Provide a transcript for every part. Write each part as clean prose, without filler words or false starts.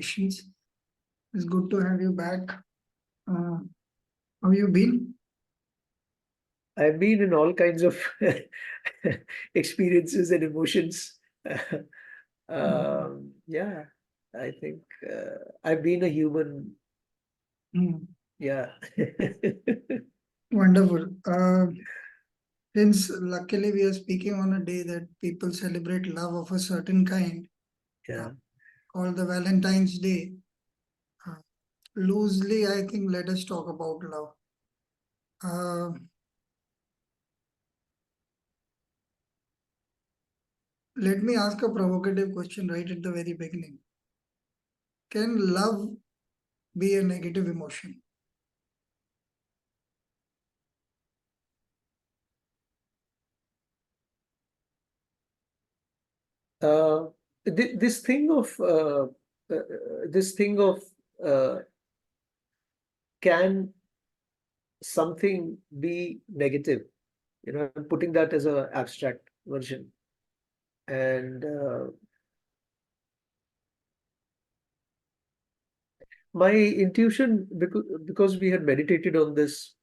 patience. It's good to have you back. How have you been? I've been in all kinds of experiences and emotions. Yeah, I think I've been a human. Yeah. Wonderful. Since luckily we are speaking on a day that people celebrate love of a certain kind, Yeah. called the Valentine's Day. Loosely, I think let us talk about love. Let me ask a provocative question right at the very beginning. Can love be a negative emotion? This thing of this thing of can something be negative? I'm putting that as an abstract version. And my intuition, because we had meditated on this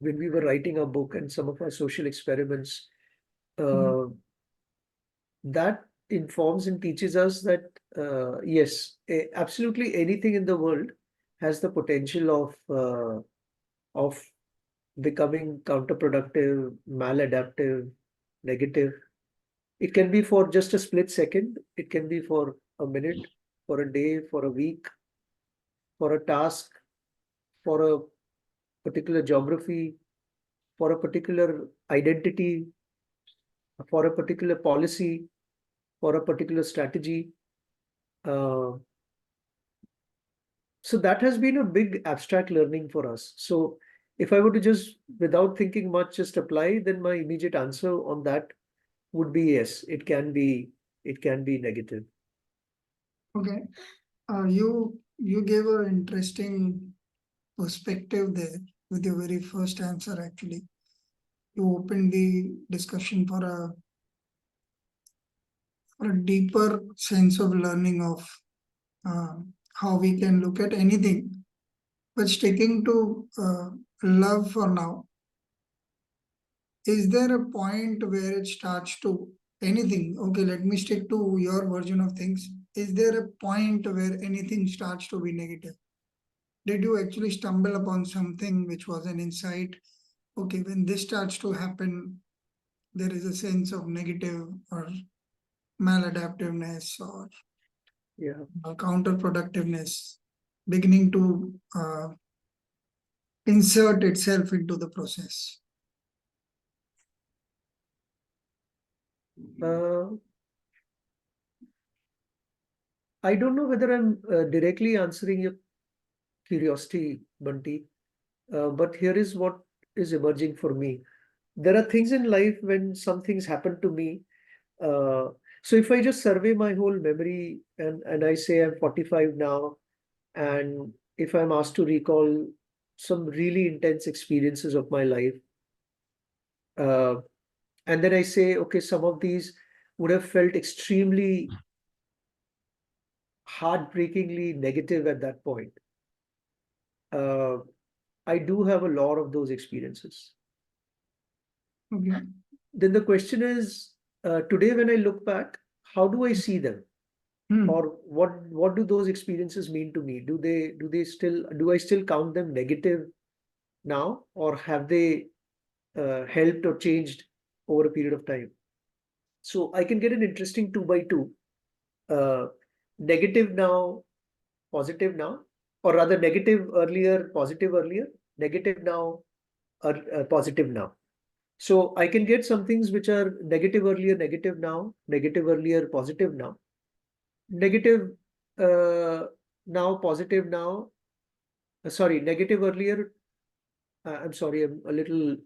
when we were writing our book and some of our social experiments, that informs and teaches us that yes, absolutely anything in the world has the potential of becoming counterproductive, maladaptive, negative. It can be for just a split second. It can be for a minute, for a day, for a week, for a task, for a particular geography, for a particular identity, for a particular policy, for a particular strategy. Uh, so that has been a big abstract learning for us. So if I were to just, without thinking much, just apply, then my immediate answer on that would be yes, it can be negative. Okay. You gave an interesting perspective there with your very first answer, actually. You opened the discussion for a deeper sense of learning of how we can look at anything. But sticking to love for now, is there a point where it starts to anything? Okay, let me stick to your version of things. Is there a point where anything starts to be negative? Did you actually stumble upon something which was an insight? Okay, when this starts to happen, there is a sense of negative or maladaptiveness or counterproductiveness beginning to insert itself into the process. I don't know whether I'm directly answering your curiosity, Bunty, but here is what is emerging for me. There are things in life when some things happen to me. So if I just survey my whole memory and I say I'm 45 now, and if I'm asked to recall some really intense experiences of my life, and then I say, okay, some of these would have felt extremely heartbreakingly negative at that point. I do have a lot of those experiences. Okay. Then the question is, today when I look back, how do I see them? Or what do those experiences mean to me? Do I still count them negative now, or have they helped or changed over a period of time? So I can get an interesting 2 by 2. Negative now, positive now, or rather negative earlier, positive earlier, negative now, positive now. So I can get some things which are negative earlier, negative now, negative earlier, positive now, negative now, positive now. Sorry, negative earlier. I'm sorry, I'm a little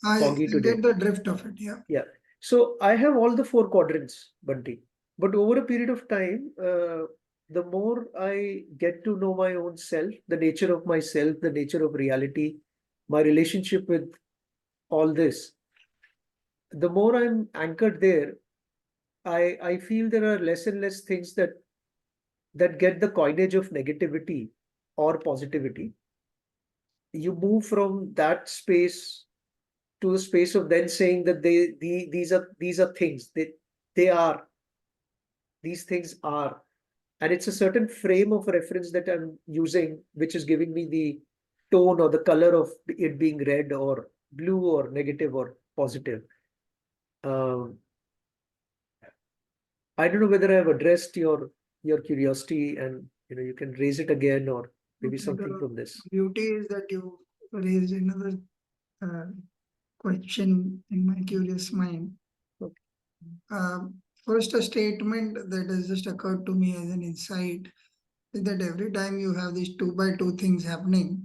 foggy I today. get the drift of it. Yeah. Yeah. So I have all the 4 quadrants, Bunty. But over a period of time, the more I get to know my own self, the nature of myself, the nature of reality, my relationship with all this, the more I'm anchored there, I feel there are less and less things that that get the coinage of negativity or positivity, you move from that space to the space of then saying that these are things, they are, these things are. And it's a certain frame of reference that I'm using, which is giving me the tone or the color of it being red or blue or negative or positive. Um, I don't know whether I have addressed your curiosity, and you can raise it again or maybe Okay, something the from this. beauty is that you raised another uh, question in my curious mind. Okay. First, a statement that has just occurred to me as an insight is that every time you have these two by two things happening,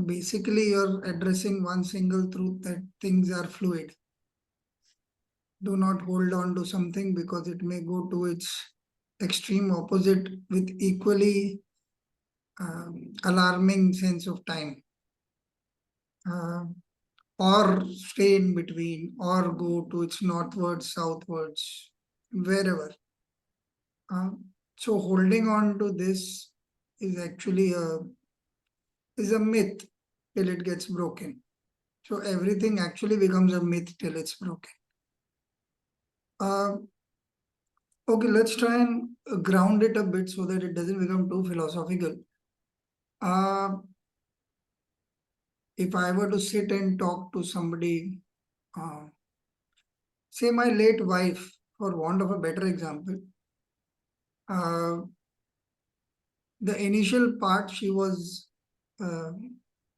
basically you're addressing one single truth that things are fluid. Do not hold on to something because it may go to its extreme opposite with equally alarming sense of time. Uh, or stay in between, or go to its northwards, southwards, wherever. Uh, so holding on to this is actually a myth till it gets broken. So everything actually becomes a myth till it's broken. Uh, okay, let's try and ground it a bit so that it doesn't become too philosophical. Uh, if I were to sit and talk to somebody, uh, say my late wife, for want of a better example, uh, the initial part uh,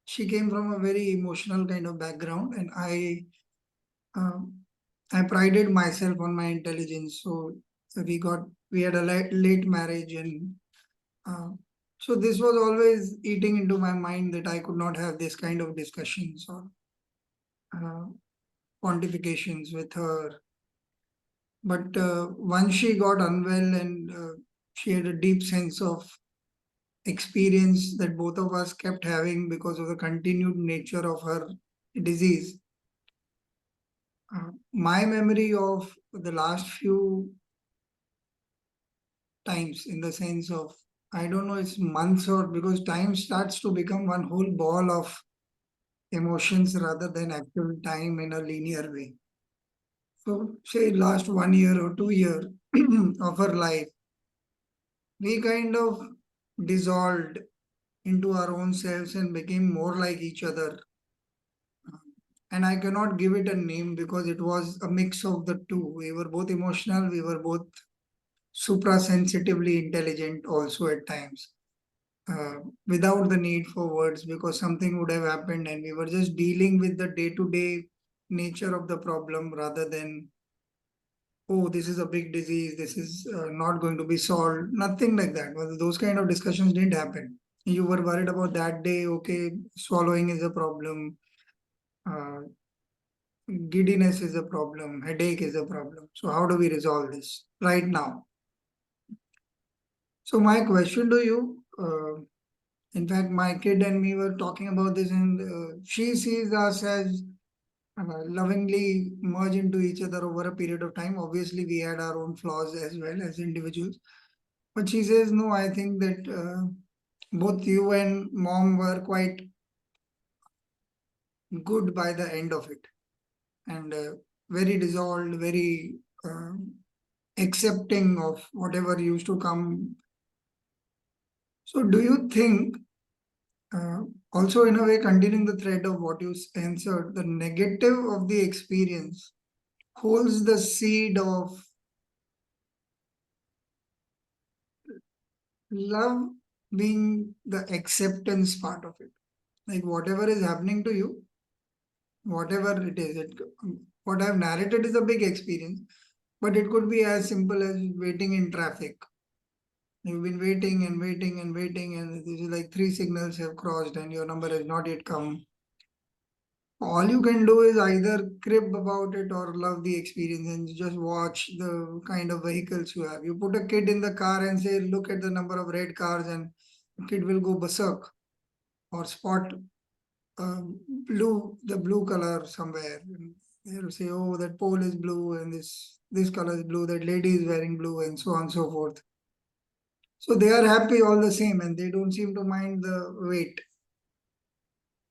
she came from a very emotional kind of background, and um, I prided myself on my intelligence. So we had a late marriage, and uh, so this was always eating into my mind that I could not have this kind of discussions or uh, quantifications with her. But once she got unwell and she had a deep sense of experience that both of us kept having because of the continued nature of her disease. My memory of the last few times, in the sense of, I don't know, it's months, or because time starts to become one whole ball of emotions rather than actual time in a linear way. So, say last 1 year or 2 year of her life, we kind of dissolved into our own selves and became more like each other. And I cannot give it a name because it was a mix of the two. We were both emotional, we were both supra-sensitively intelligent also at times, without the need for words, because something would have happened and we were just dealing with the day-to-day nature of the problem rather than, oh, this is a big disease, this is not going to be solved. Nothing like that. Well, those kind of discussions didn't happen. You were worried about that day, okay, swallowing is a problem. Uh, Giddiness is a problem, headache is a problem. So, how do we resolve this right now? So, my question to you, in fact, my kid and me were talking about this, and she sees us as lovingly merge into each other over a period of time. Obviously, we had our own flaws as well as individuals, but she says, no, I think that both you and mom were quite good by the end of it, and very dissolved, very accepting of whatever used to come. So, do you think, uh, also in a way, continuing the thread of what you answered, the negative of the experience holds the seed of love being the acceptance part of it? Like whatever is happening to you, whatever it is, what I've narrated is a big experience, but it could be as simple as waiting in traffic. You've been waiting and waiting and waiting, and this is like three signals have crossed and your number has not yet come. All you can do is either crib about it or love the experience and just watch the kind of vehicles you have. You put a kid in the car and say, look at the number of red cars, and the kid will go berserk or spot the blue color somewhere. And they'll say, oh, that pole is blue and this color is blue, that lady is wearing blue, and so on and so forth. So they are happy all the same and they don't seem to mind the weight.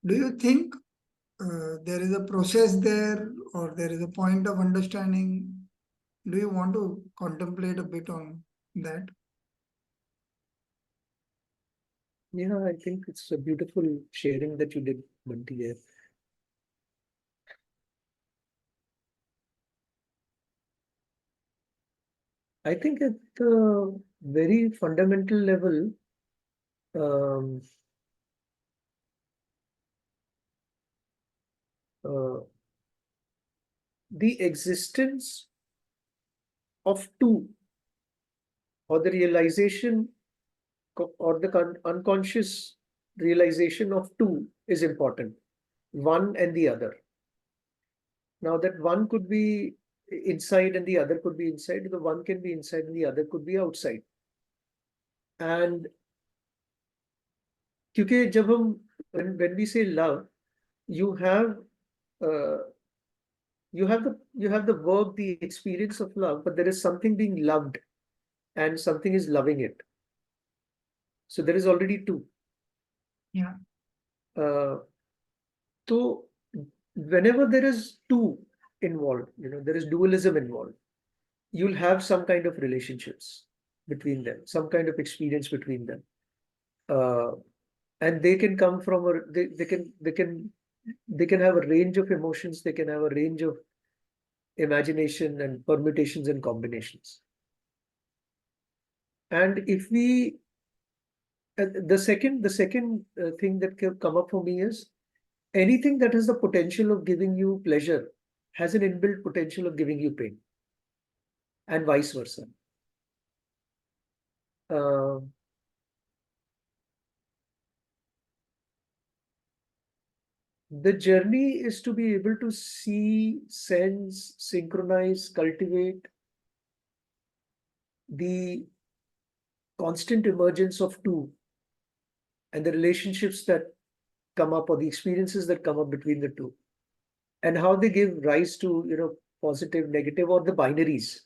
Do you think there is a process there or there is a point of understanding? Do you want to contemplate a bit on that? Yeah, I think it's a beautiful sharing that you did, Bunty, there. I think at the very fundamental level, um, uh, the existence of two, or the realization or the unconscious realization of two is important, one and the other. Now, that one could be inside and the other could be inside, the one can be inside and the other could be outside. And क्योंकि जब हम when we say love, you have uh, you have the verb, the experience of love, but there is something being loved and something is loving it. So there is already two. Yeah. So whenever there is two involved, there is dualism involved, you'll have some kind of relationships between them, some kind of experience between them. Uh, and they can come from they can have a range of emotions, they can have a range of imagination and permutations and combinations. And if we the second thing that can come up for me is anything that has the potential of giving you pleasure has an inbuilt potential of giving you pain, and vice versa. Uh, the journey is to be able to see, sense, synchronize, cultivate the constant emergence of two and the relationships that come up, or the experiences that come up between the two, and how they give rise to positive, negative, or the binaries.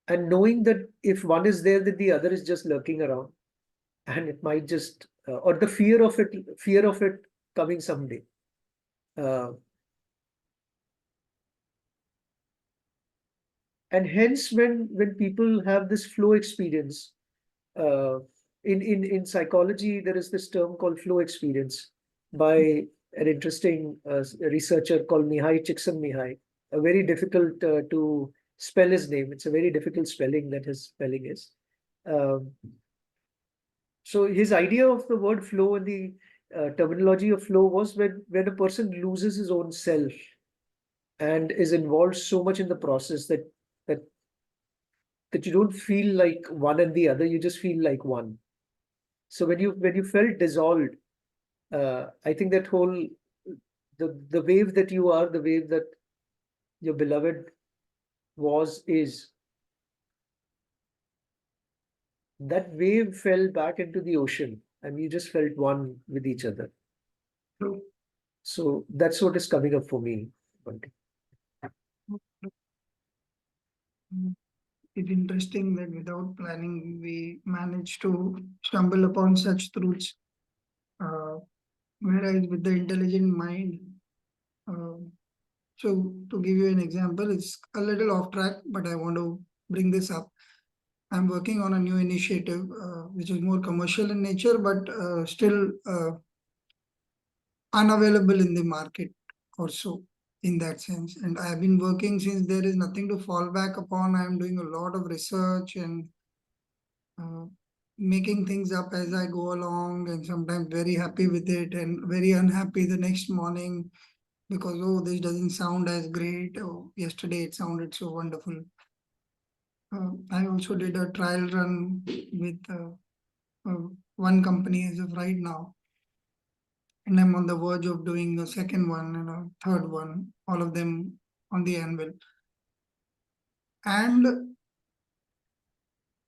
And knowing that if one is there, then the other is just lurking around, and it might just or the fear of it coming someday. uh, and hence when people have this flow experience, uh, in psychology there is this term called flow experience by an interesting researcher called Mihai Csikszentmihalyi. A very difficult to spell his name. It's a very difficult spelling that his spelling is. Um, so his idea of the word flow and the terminology of flow was when a person loses his own self and is involved so much in the process that that you don't feel like one and the other, you just feel like one. So when you felt dissolved, I think that whole the wave that you are, the wave that your beloved is, that wave fell back into the ocean and you just felt one with each other. True. So that's what is coming up for me, Bunty. It's interesting that without planning, we manage to stumble upon such truths. Whereas with the intelligent mind, uh, so to give you an example, it's a little off track, but I want to bring this up. I'm working on a new initiative, which is more commercial in nature, but still unavailable in the market also in that sense. And I've been working since there is nothing to fall back upon. I'm doing a lot of research and uh, making things up as I go along, and sometimes very happy with it and very unhappy the next morning because, oh, this doesn't sound as great. Oh, yesterday it sounded so wonderful. I also did a trial run with one company as of right now, and I'm on the verge of doing a second one and a third one, all of them on the anvil. And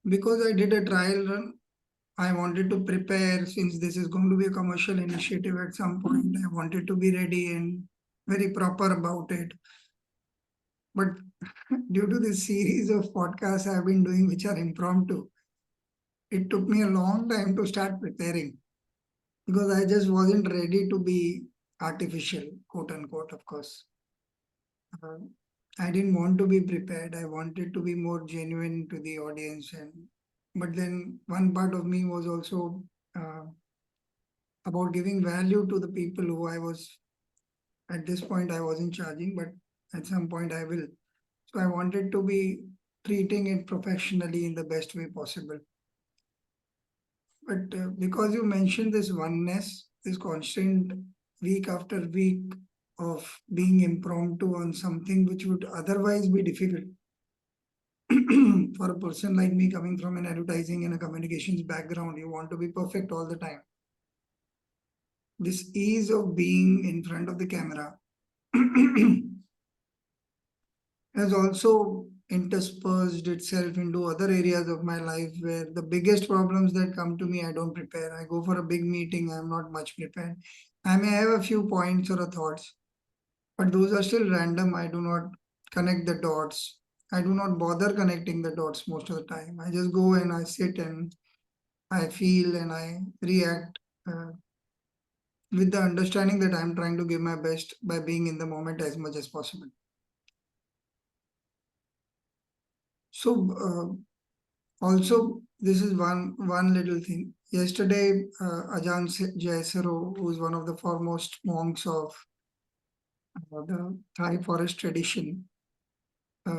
because I did a trial run, I wanted to prepare since this is going to be a commercial initiative at some point. I wanted to be ready and very proper about it. But due to this series of podcasts I've been doing, which are impromptu, it took me a long time to start preparing because I just wasn't ready to be artificial, quote unquote, of course. Uh, I didn't want to be prepared. I wanted to be more genuine to the audience, and but then one part of me was also uh, about giving value to the people who I was at this point I wasn't charging, but at some point I will. So I wanted to be treating it professionally in the best way possible. But because you mentioned this oneness, this constant week after week of being impromptu on something which would otherwise be difficult for a person like me coming from an advertising and a communications background, you want to be perfect all the time. This ease of being in front of the camera has also interspersed itself into other areas of my life where the biggest problems that come to me, I don't prepare. I go for a big meeting, I'm not much prepared. I may have a few points or thoughts, but those are still random. I do not connect the dots. I do not bother connecting the dots most of the time. I just go and I sit and I feel and I react with the understanding that I'm trying to give my best by being in the moment as much as possible. So, also, this is one little thing. Yesterday, Ajahn Jaisaro, who is one of the foremost monks of the Thai forest tradition,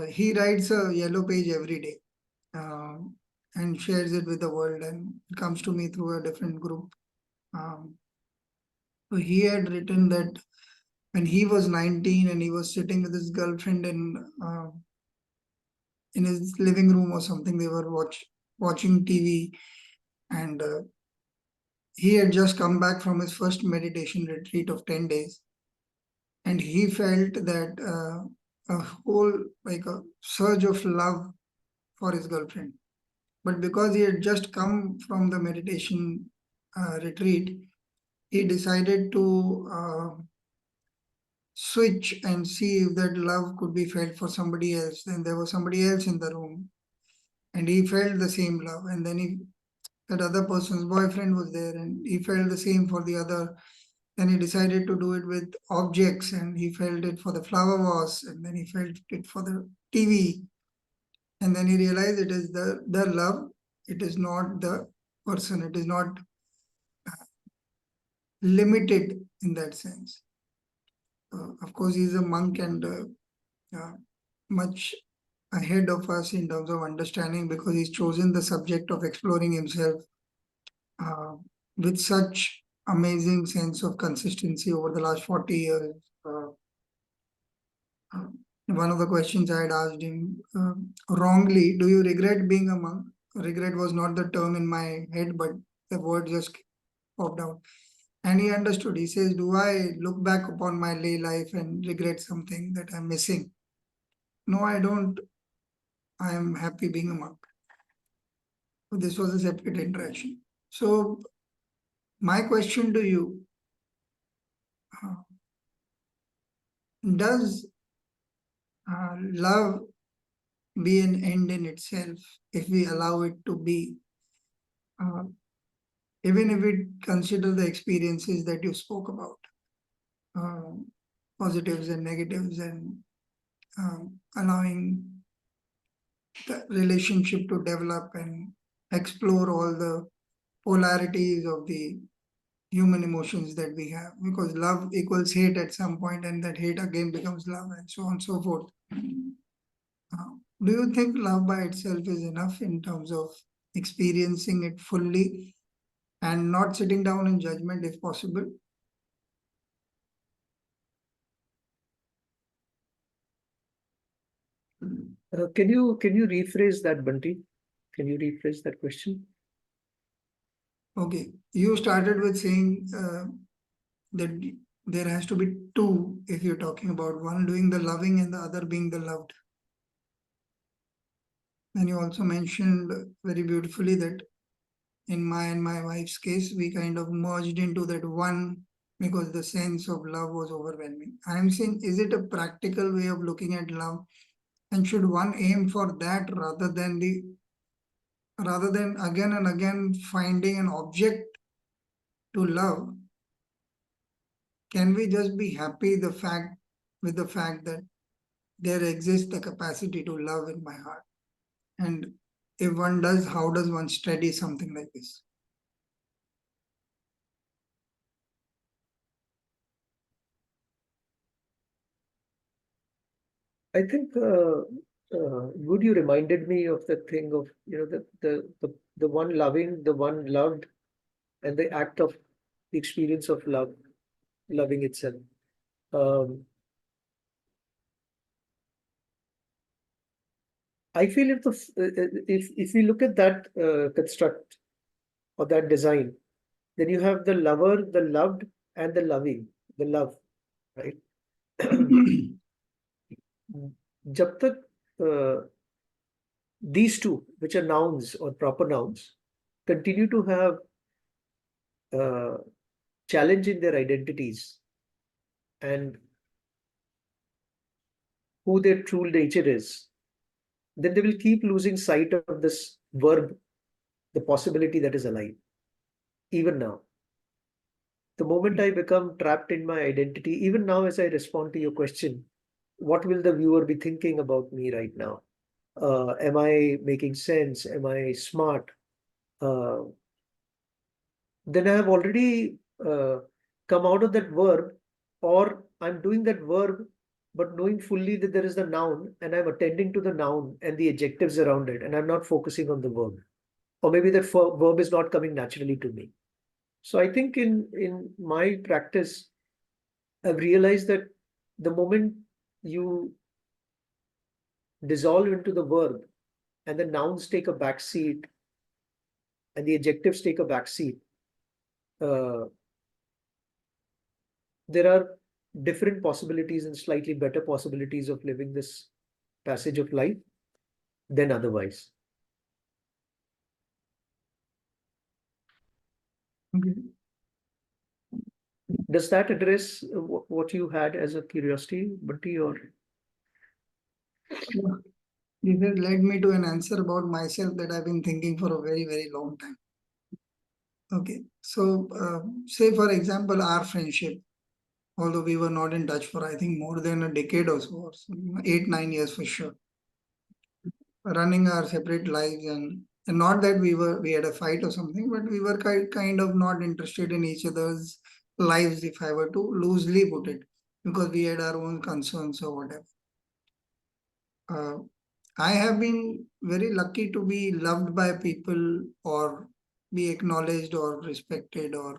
he writes a yellow page every day uh, and shares it with the world, and it comes to me through a different group. Um, so he had written that when he was 19 and he was sitting with his girlfriend in his living room or something, they were watching TV, and he had just come back from his first meditation retreat of 10 days, and he felt that a whole like a surge of love for his girlfriend. But because he had just come from the meditation retreat, he decided to switch and see if that love could be felt for somebody else. Then there was somebody else in the room, and he felt the same love. And then that other person's boyfriend was there, and he felt the same for the other. Then he decided to do it with objects, and he felt it for the flower vase, and then he felt it for the TV. And then he realized it is the love, it is not the person, it is not limited in that sense. Of course, he's a monk and much ahead of us in terms of understanding because he's chosen the subject of exploring himself uh, with such amazing sense of consistency over the last 40 years. Uh, One of the questions I had asked him wrongly, do you regret being a monk? Regret was not the term in my head, but the word just popped out. And he understood. He says, do I look back upon my lay life and regret something that I'm missing? No, I don't. I am happy being a monk. So this was a separate interaction. So my question to you, uh, does love be an end in itself if we allow it to be? Uh, Even if we consider the experiences that you spoke about, um, positives and negatives, and allowing the relationship to develop and explore all the polarities of the human emotions that we have, because love equals hate at some point, and that hate again becomes love, and so on and so forth. Do you think love by itself is enough in terms of experiencing it fully and not sitting down in judgment if possible? Can you rephrase that, Bunty? Can you rephrase that question? Okay, you started with saying that there has to be two if you're talking about one doing the loving and the other being the loved. And you also mentioned very beautifully that in my and my wife's case, we kind of merged into that one because the sense of love was overwhelming. I'm saying, is it a practical way of looking at love? And should one aim for that rather than the rather than again and again finding an object to love, can we just be happy with the fact that there exists the capacity to love in my heart? And if one does, how does one study something like this? I think Wood, you reminded me of the thing of, the one loving, the one loved, and the act of the experience of love, loving itself. Um, I feel if we look at that construct or that design, then you have the lover, the loved, and the loving, the love, right? जब तक these two, which are nouns or proper nouns, continue to have challenge in their identities and who their true nature is, then they will keep losing sight of this verb, the possibility that is alive, even now. The moment I become trapped in my identity, even now, as I respond to your question, what will the viewer be thinking about me right now? Am I making sense? Am I smart? Uh, then I have already come out of that verb, or I'm doing that verb, but knowing fully that there is the noun and I'm attending to the noun and the adjectives around it, and I'm not focusing on the verb. Or maybe that verb is not coming naturally to me. So I think in my practice, I've realized that the moment you dissolve into the verb and the nouns take a back seat and the adjectives take a back seat, uh, there are different possibilities and slightly better possibilities of living this passage of life than otherwise. Okay. Does that address what you had as a curiosity, Bunty, or? Yeah. This has led me to an answer about myself that I've been thinking for a very, very long time. Okay. So, say for example, our friendship, although we were not in touch for I think more than a decade or so, 8, 9 years for sure, running our separate lives, and not that we had a fight or something, but we were kind of not interested in each other's lives, if I were to loosely put it, because we had our own concerns or whatever. I have been very lucky to be loved by people or be acknowledged or respected, uh,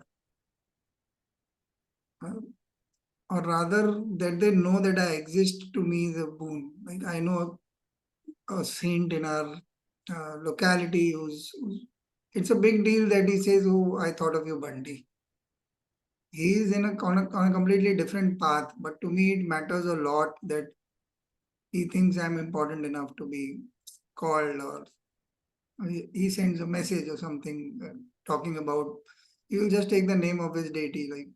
or rather that they know that I exist, to me is a boon. Like I know a saint in our locality it's a big deal that he says, "Oh, I thought of you, Bunty." He is on a completely different path, but to me it matters a lot that he thinks I'm important enough to be called, or he sends a message or something talking about. He'll just take the name of his deity, like,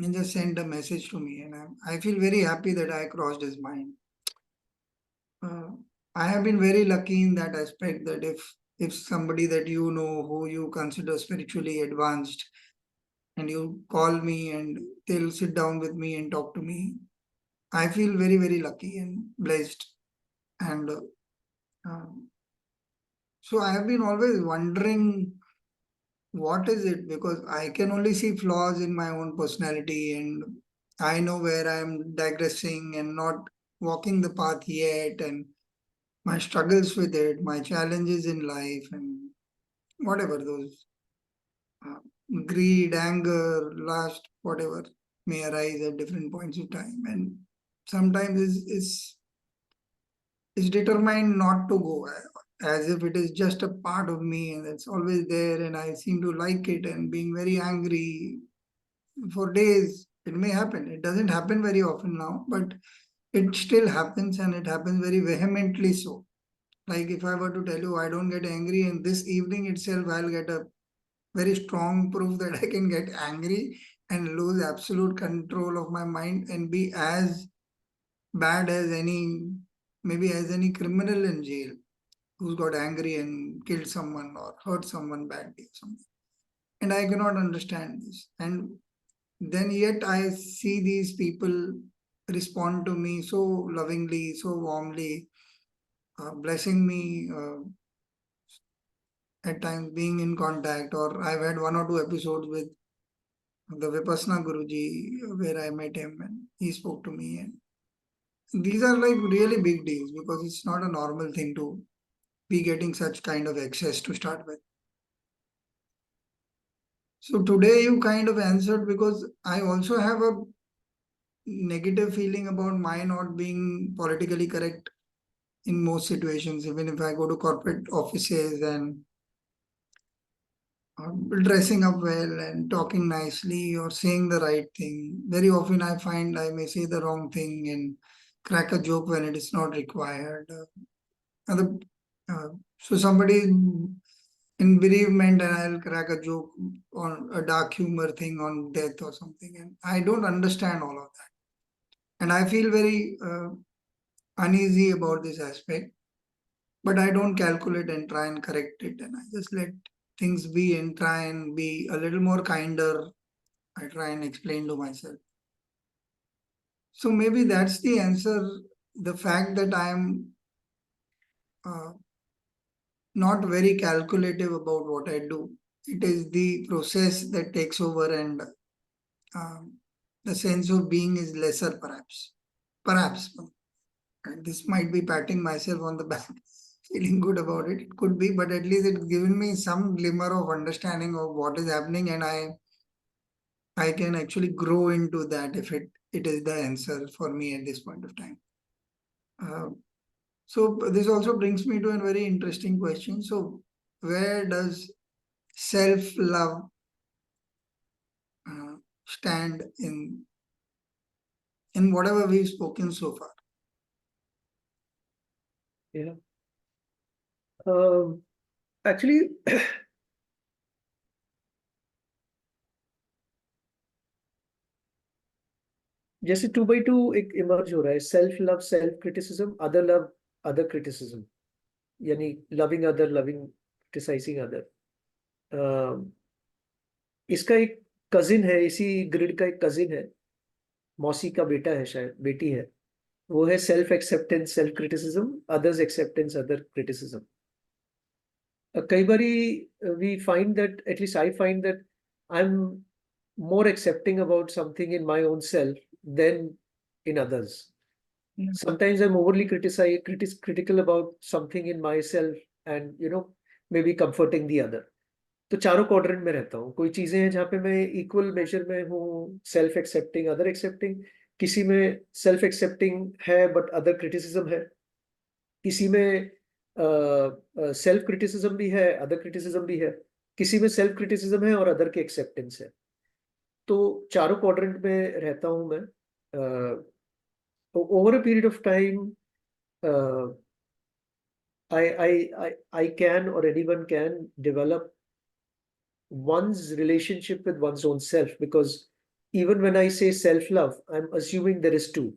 and just send a message to me, and I feel very happy that I crossed his mind. Uh, I have been very lucky in that aspect that if somebody that you know who you consider spiritually advanced and you call me and they'll sit down with me and talk to me, I feel very, very lucky and blessed. And um, so I have been always wondering what is it, because I can only see flaws in my own personality, and I know where I'm digressing and not walking the path yet, and my struggles with it, my challenges in life, and whatever those uh, greed, anger, lust, whatever may arise at different points of time, and sometimes is determined not to go, as if it is just a part of me and it's always there, and I seem to like it and being very angry for days. It may happen. It doesn't happen very often now, but it still happens, and it happens very vehemently so. Like if I were to tell you I don't get angry, and this evening itself I'll get a very strong proof that I can get angry and lose absolute control of my mind and be as bad as any, maybe as any criminal in jail. who's got angry and killed someone or hurt someone badly or something. And I cannot understand this. And then yet I see these people respond to me so lovingly, so warmly, blessing me, at times being in contact, or I've had one or two episodes with the Vipassana Guruji where I met him and he spoke to me. And these are like really big deals because it's not a normal thing to be getting such kind of access to start with. So today you kind of answered because I also have a negative feeling about my not being politically correct in most situations, even if I go to corporate offices and dressing up well and talking nicely or saying the right thing. Very often I find I may say the wrong thing and crack a joke when it is not required. And so somebody in bereavement and I'll crack a joke on a dark humor thing on death or something. And I don't understand all of that. And I feel very uneasy about this aspect, but I don't calculate and try and correct it. And I just let things be and try and be a little more kinder. I try and explain to myself. So maybe that's the answer. The fact that I'm uh, not very calculative about what I do. It is the process that takes over, and um, the sense of being is lesser, perhaps. Perhaps. And this might be patting myself on the back, feeling good about it. It could be, but at least it's given me some glimmer of understanding of what is happening, and I can actually grow into that if it is the answer for me at this point of time. Uh, so this also brings me to a very interesting question. So where does self-love stand in whatever we've spoken so far? Yeah. Actually, जैसे 2 by 2 एक emerge हो रहा है, self love self criticism, other love other criticism, यानी loving other loving criticising other. इसका एक cousin है, इसी ग्रिड का एक कजिन है, मौसी का बेटा है, शायद बेटी है, वो है self acceptance self criticism, others acceptance other criticism. कई बारी we find that, at least I find that I am more accepting about something in my own self than in others. Sometimes I'm overly critical about something in myself and maybe comforting the other. तो चारों quadrant में रहता हूँ. कोई चीजें हैं जहाँ पे मैं इक्वल मेजर में हूँ, सेल्फ एक्सेप्टिंग अदर एक्सेप्टिंग. किसी में सेल्फ एक्सेप्टिंग है बट अदर क्रिटिसिज्म है. किसी में सेल्फ क्रिटिसिज्म भी है, अदर क्रिटिसिज्म भी है. किसी में सेल्फ क्रिटिसिज्म है और अदर के एक्सेप्टेंस है. तो चारों क्वाड्रेंट में रहता हूं मैं. Over a period of time I can, or anyone can, develop one's relationship with one's own self, because even when I say self-love, I'm assuming there is two.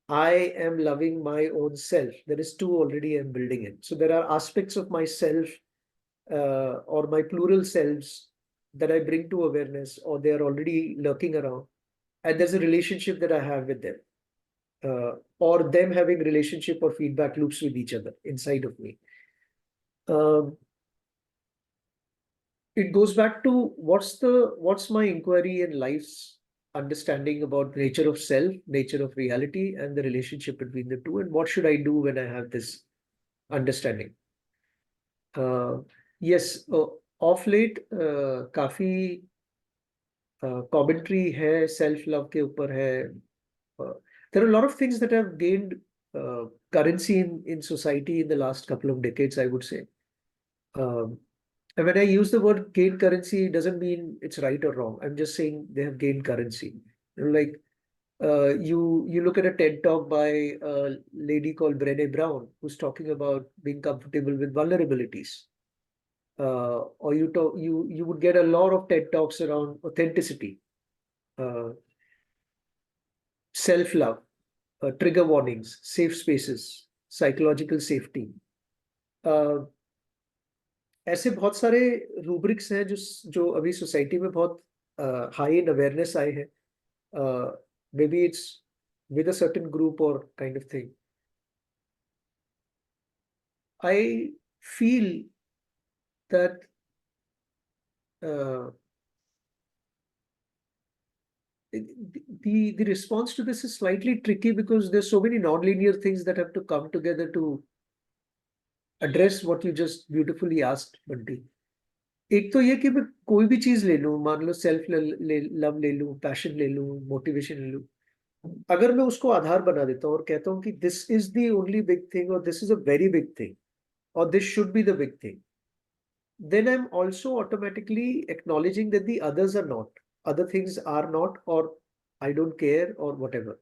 I am loving my own self. There is two already I'm building in. So there are aspects of myself or my plural selves that I bring to awareness, or they are already lurking around. And there's a relationship that I have with them, or them having relationship or feedback loops with each other inside of me. It goes back to what's my inquiry in life's understanding about nature of self, nature of reality, and the relationship between the two, and what should I do when I have this understanding. Yes, of late काफी commentary है self love के ऊपर है. There are a lot of things that have gained currency in society in the last couple of decades, I would say. And when I use the word gain currency, it doesn't mean it's right or wrong. I'm just saying they have gained currency. Like you look at a TED talk by a lady called Brené Brown, who's talking about being comfortable with vulnerabilities. Or you would get a lot of TED talks around authenticity, self-love, trigger warnings, safe spaces, psychological safety. ऐसे बहुत सारे rubrics हैं जो जो अभी society में बहुत high in awareness आए हैं. May be it's with a certain group or kind of thing. I feel that uh, the response to this is slightly tricky because there's so many non-linear things that have to come together to address what you just beautifully asked, Bunty. एक तो ये कि मैं कोई भी चीज ले लूं, मान लो सेल्फ लव ले लूं, पैशन ले लूं, मोटिवेशन ले लूं, अगर मैं उसको आधार बना देता हूँ और कहता हूँ कि this is the only big thing और this is a very big thing और this should be the big thing, then I'm also automatically acknowledging that the others are not, other things are not, or I don't care, or whatever.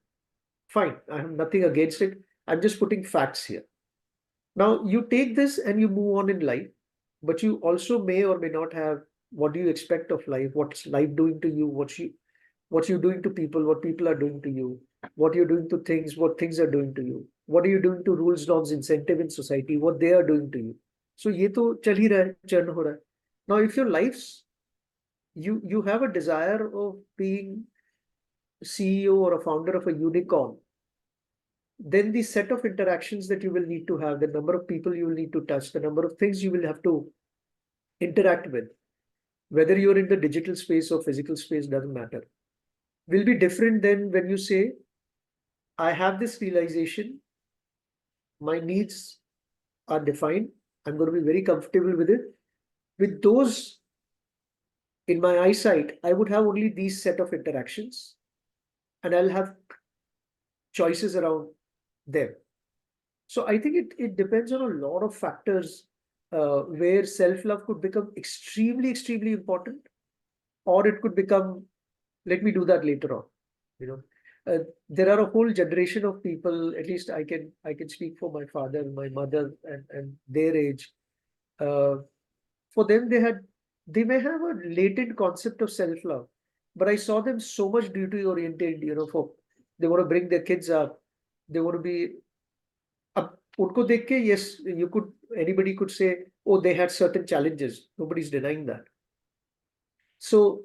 Fine, I have nothing against it. I'm just putting facts here. Now, you take this and you move on in life, but you also may or may not have what do you expect of life, what's life doing to you, what you're doing to people, what people are doing to you, what you're doing to things, what things are doing to you, what are you doing to rules, norms, incentive in society, what they are doing to you. So ये तो चल ही रहा है, churn हो रहा है. Now, if your life's you have a desire of being CEO or a founder of a unicorn, then the set of interactions that you will need to have, the number of people you will need to touch, the number of things you will have to interact with, whether you're in the digital space or physical space, doesn't matter, will be different than when you say, I have this realization, my needs are defined, I'm going to be very comfortable with it. With those in my eyesight, I would have only these set of interactions and I'll have choices around them. So I think it depends on a lot of factors where self-love could become extremely, extremely important, or it could become, let me do that later on. You know, there are a whole generation of people, at least I can speak for my father, my mother, and their age. For them, they may have a latent concept of self-love, but I saw them so much duty oriented, for they want to bring their kids up, they want to be up. उनको देख के, yes, anybody could say, oh, they had certain challenges. Nobody's denying that. So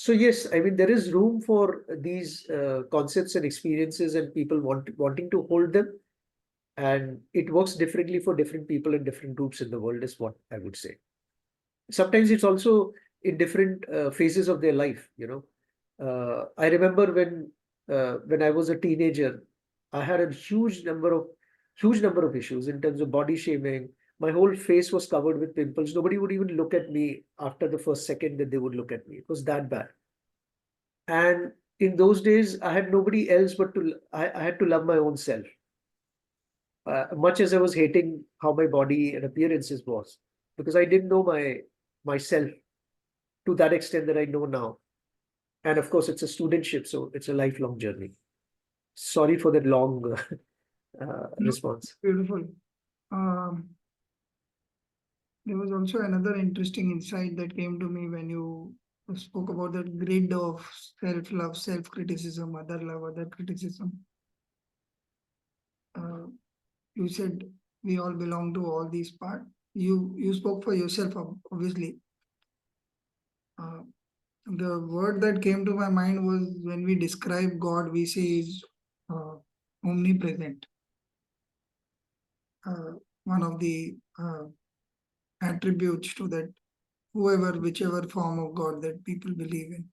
yes, I mean, there is room for these concepts and experiences and people wanting to hold them. And it works differently for different people in different groups in the world, is what I would say. Sometimes it's also in different phases of their life. I remember when I was a teenager, I had a huge number of issues in terms of body shaming. My whole face was covered with pimples. Nobody would even look at me after the first second that they would look at me. It was that bad. And in those days, I had nobody else but I had to love my own self. Much as I was hating how my body and appearances was, because I didn't know myself to that extent that I know now. And of course, it's a studentship, so it's a lifelong journey. Sorry for that long response. Beautiful. There was also another interesting insight that came to me when you spoke about that grid of self-love, self-criticism, other love, other criticism. You said we all belong to all these parts. You spoke for yourself, obviously. The word that came to my mind was when we describe God, we say is omnipresent. One of the attributes to that, whichever form of God that people believe in.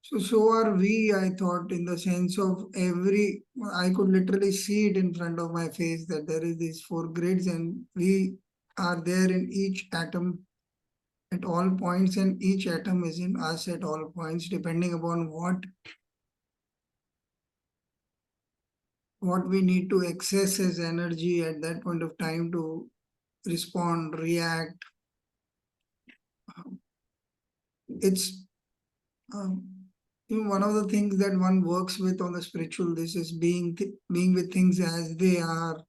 So are we, I thought, in the sense of I could literally see it in front of my face that there is these four grids and we are there in each atom at all points, and each atom is in us at all points, depending upon what we need to access as energy at that point of time to respond, react. It's one of the things that one works with on the spiritual, this is being with things as they are,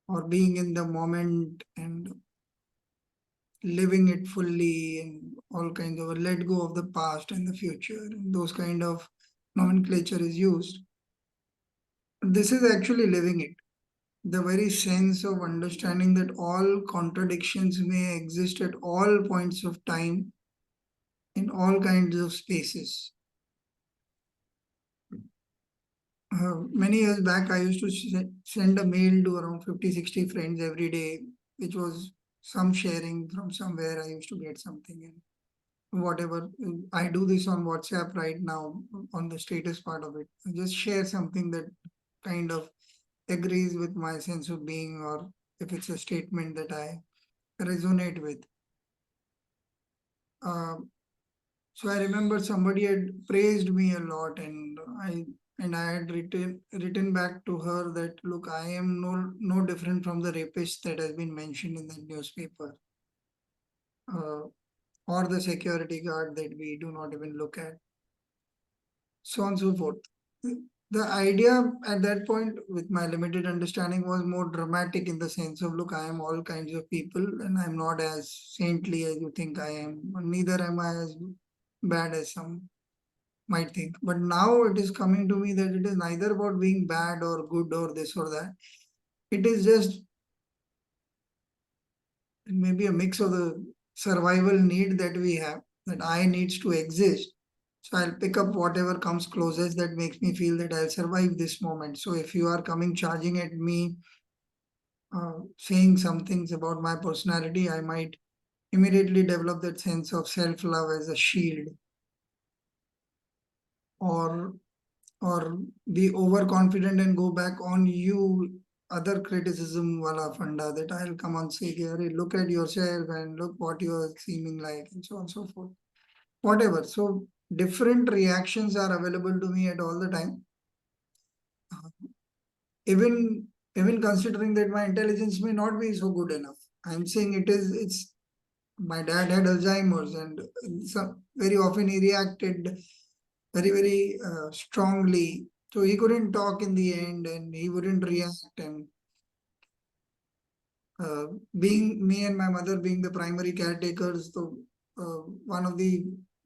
or being in the moment and living it fully, and all kinds of let go of the past and the future, and those kind of nomenclature is used. This is actually living it. the very sense of understanding that all contradictions may exist at all points of time in all kinds of spaces. Many years back, I used to send a mail to around 50, 60 friends every day, which was some sharing from somewhere. I used to get something and whatever. I do this on WhatsApp right now on the status part of it. I just share something that kind of agrees with my sense of being, or if it's a statement that I resonate with. Uh, so I remember somebody had praised me a lot, and I had written back to her that, look, I am no different from the rapist that has been mentioned in the newspaper, uh, or the security guard that we do not even look at, so on and so forth. The idea at that point, with my limited understanding, was more dramatic in the sense of, look, I am all kinds of people, and I'm not as saintly as you think I am. Neither am I as bad as some might think. But now it is coming to me that it is neither about being bad or good or this or that. It is just maybe a mix of the survival need that we have, that I needs to exist. So I'll pick up whatever comes closest that makes me feel that I'll survive this moment. So if you are coming charging at me, saying some things about my personality, I might immediately develop that sense of self-love as a shield, or or be overconfident and go back on you other criticism wala funda, that I'll come and say, "Hey, look at yourself and look what you're seeming like," and so on and so forth. Whatever. So different reactions are available to me at all the time. Even even considering that my intelligence may not be so good enough. I'm saying it's my dad had Alzheimer's, and some very often he reacted very strongly. So he couldn't talk in the end, and he wouldn't react. And being me and my mother being the primary caretakers, so one of the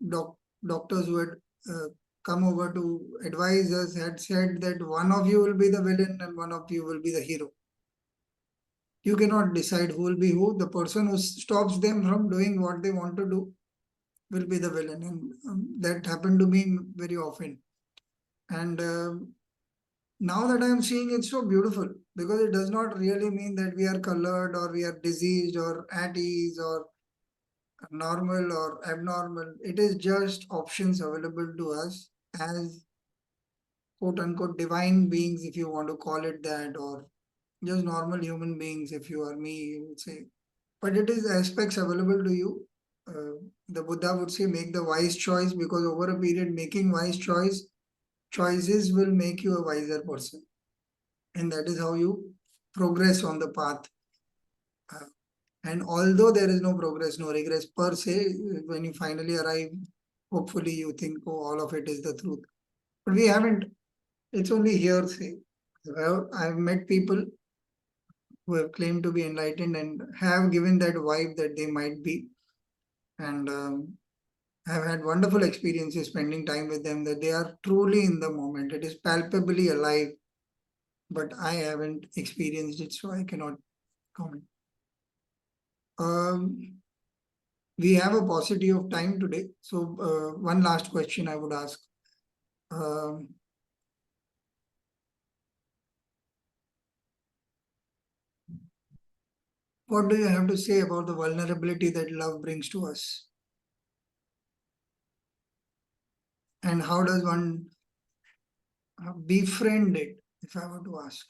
doc doctors who had uh, come over to advise us had said that one of you will be the villain and one of you will be the hero. You cannot decide who will be who. The person who stops them from doing what they want to do will be the villain, and that happened to me very often. And now that I'm seeing it so beautiful, because it does not really mean that we are colored or we are diseased or at ease or normal or abnormal. It is just options available to us as quote unquote divine beings, if you want to call it that, or just normal human beings, if you are me, you would say. But it is aspects available to you. The Buddha would say, make the wise choice, because over a period, making wise choices will make you a wiser person. And that is how you progress on the path. Uh, and although there is no progress, no regress per se, when you finally arrive, hopefully you think, oh, all of it is the truth. But we haven't, it's only hearsay. I've met people who have claimed to be enlightened and have given that vibe that they might be. And I've had wonderful experiences spending time with them, that they are truly in the moment. It is palpably alive, but I haven't experienced it, so I cannot comment. Um, we have a paucity of time today. So, one last question I would ask. Um, what do you have to say about the vulnerability that love brings to us? And how does one befriend it, if I were to ask?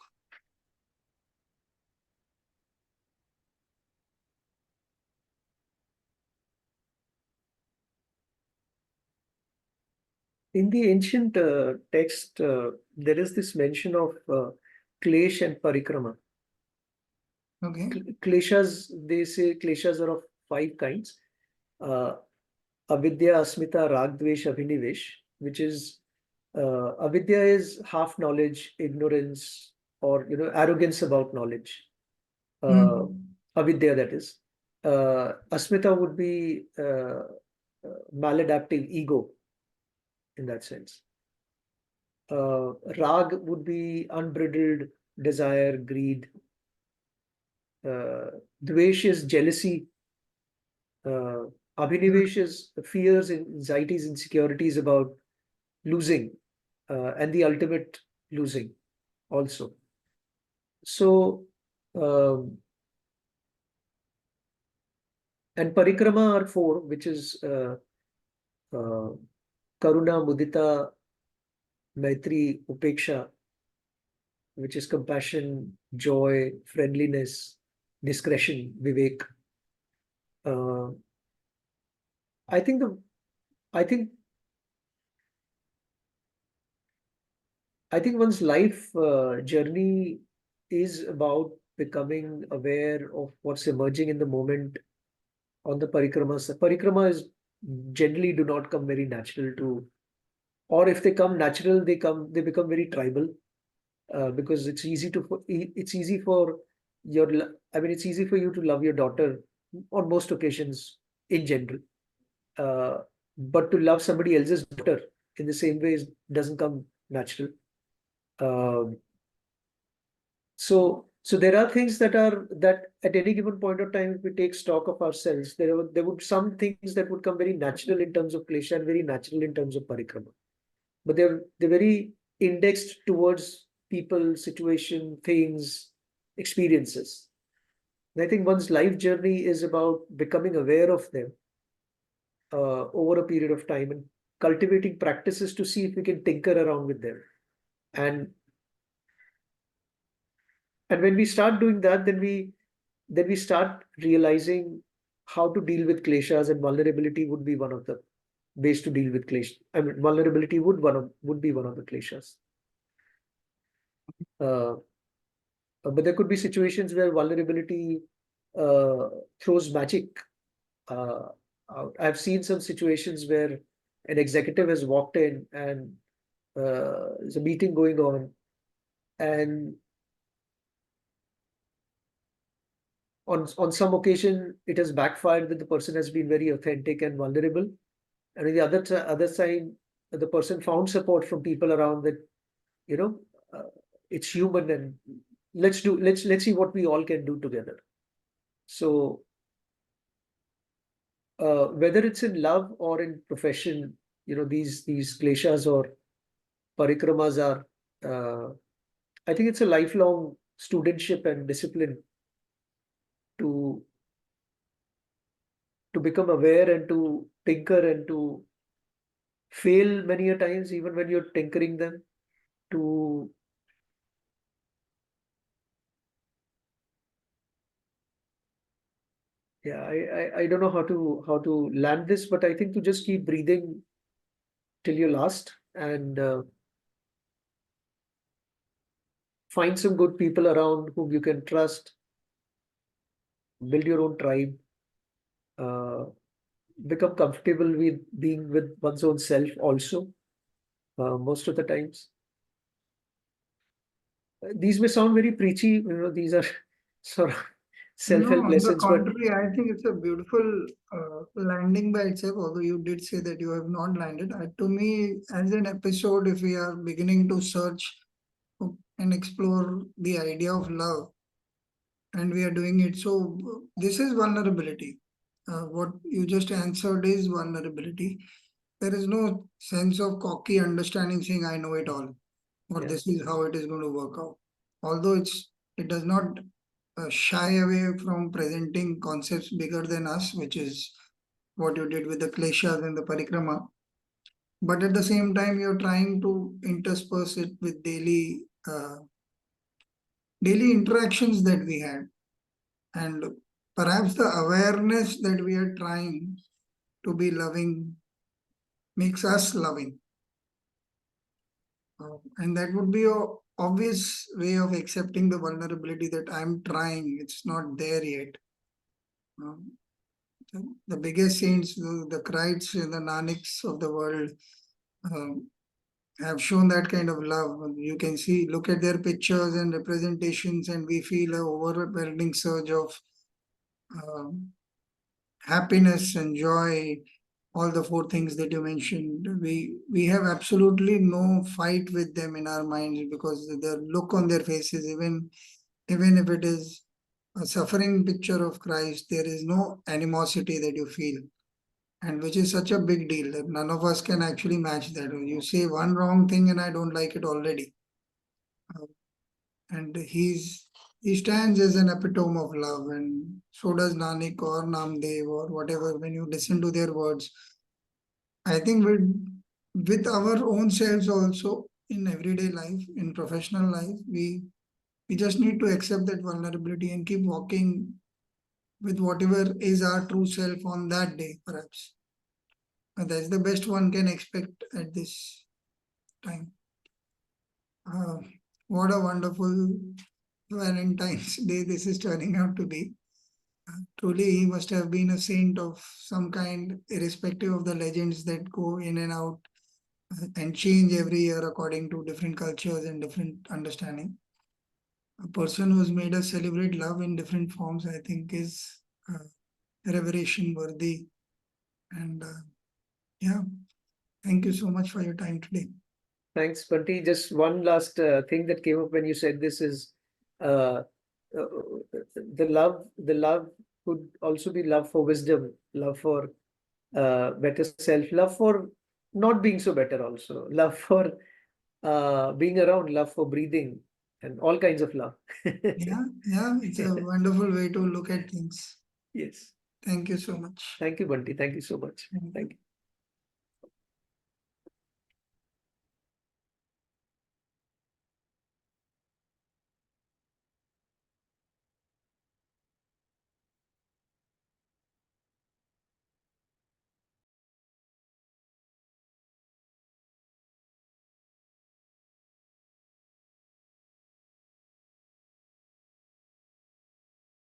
In the ancient text, there is this mention of klesh and parikrama. Okay. Kleshas, they say kleshas are of five kinds. Uh, Avidya, Asmita, Rag, Dvesh, Abhinivesh, which is avidya is half knowledge, ignorance, or arrogance about knowledge. Hmm. Avidya, that is. Asmita would be maladaptive ego in that sense. Rag would be unbridled desire, greed. Dvesh is jealousy. Abhinivesh is fears, anxieties, insecurities about losing, and the ultimate losing also. So, and parikrama are four, which is uh, karuna, mudita, maitri, upeksha, which is compassion, joy, friendliness, discretion, vivek. Uh, I think the I think I think one's life journey is about becoming aware of what's emerging in the moment on the parikramas. Parikramas generally do not come very natural to, or if they come natural, they become very tribal, because it's easy for it's easy for you to love your daughter on most occasions in general, uh, but to love somebody else's daughter in the same way doesn't come natural. Um, so there are things that at any given point of time, if we take stock of ourselves, there would some things that would come very natural in terms of klesha and very natural in terms of parikrama, but they're very indexed towards people, situation, things, experiences. And I think one's life journey is about becoming aware of them over a period of time and cultivating practices to see if we can tinker around with them. And when we start doing that, then we start realizing how to deal with kleshas, and vulnerability would be one of the ways to deal with klesha. I mean, vulnerability would be one of the kleshas. Uh, but there could be situations where vulnerability throws magic out. I've seen some situations where an executive has walked in and there's a meeting going on, and on some occasion it has backfired that the person has been very authentic and vulnerable, and on the other side, the person found support from people around that, you know, it's human, and let's see what we all can do together. So whether it's in love or in profession, these kleshas or parikramas are, I think it's a lifelong studentship and discipline to become aware and to tinker and to fail many a times, even when you're tinkering them, to yeah, I don't know how to land this, but I think to just keep breathing till you last, and find some good people around whom you can trust, build your own tribe, uh, become comfortable with being with one's own self also, most of the times. These may sound very preachy, these are sort of No, self-help on the lessons, but contrary, I think it's a beautiful landing by itself, although you did say that you have not landed. To me, as an episode, if we are beginning to search and explore the idea of love, and we are doing it, so this is vulnerability. What you just answered is vulnerability. There is no sense of cocky understanding saying, I know it all, or yeah, this is how it is going to work out. Although it does not shy away from presenting concepts bigger than us, which is what you did with the kleshas and the parikrama. But at the same time, you're trying to intersperse it with daily interactions that we had, and perhaps the awareness that we are trying to be loving makes us loving. And that would be a obvious way of accepting the vulnerability that I'm trying, it's not there yet. Um, the biggest saints, the Christs and the Nanaks of the world, um, have shown that kind of love. You can see, look at their pictures and representations, and we feel a overwhelming surge of um, happiness and joy, all the four things that you mentioned. We have absolutely no fight with them in our minds because the look on their faces, even if it is a suffering picture of Christ, there is no animosity that you feel, and which is such a big deal that none of us can actually match that. You say one wrong thing and I don't like it already. And he stands as an epitome of love, and so does Nanak or Namdev or whatever. When you listen to their words, I think with our own selves also in everyday life, in professional life, we just need to accept that vulnerability and keep walking with whatever is our true self on that day, perhaps. And that's the best one can expect at this time. Uh, what a wonderful Valentine's Day this is turning out to be. Truly, he must have been a saint of some kind, irrespective of the legends that go in and out and change every year according to different cultures and different understanding. A person who's made us celebrate love in different forms, I think, is reveration worthy. And yeah, thank you so much for your time today. Thanks, Bunty. Just one last thing that came up when you said this is uh, the love could also be love for wisdom, love for better self, love for not being so better also, love for being around, love for breathing, and all kinds of love. Yeah, it's a wonderful way to look at things. Yes. Thank you so much. Thank you, Bunty. Thank you so much. Thank you. Thank you.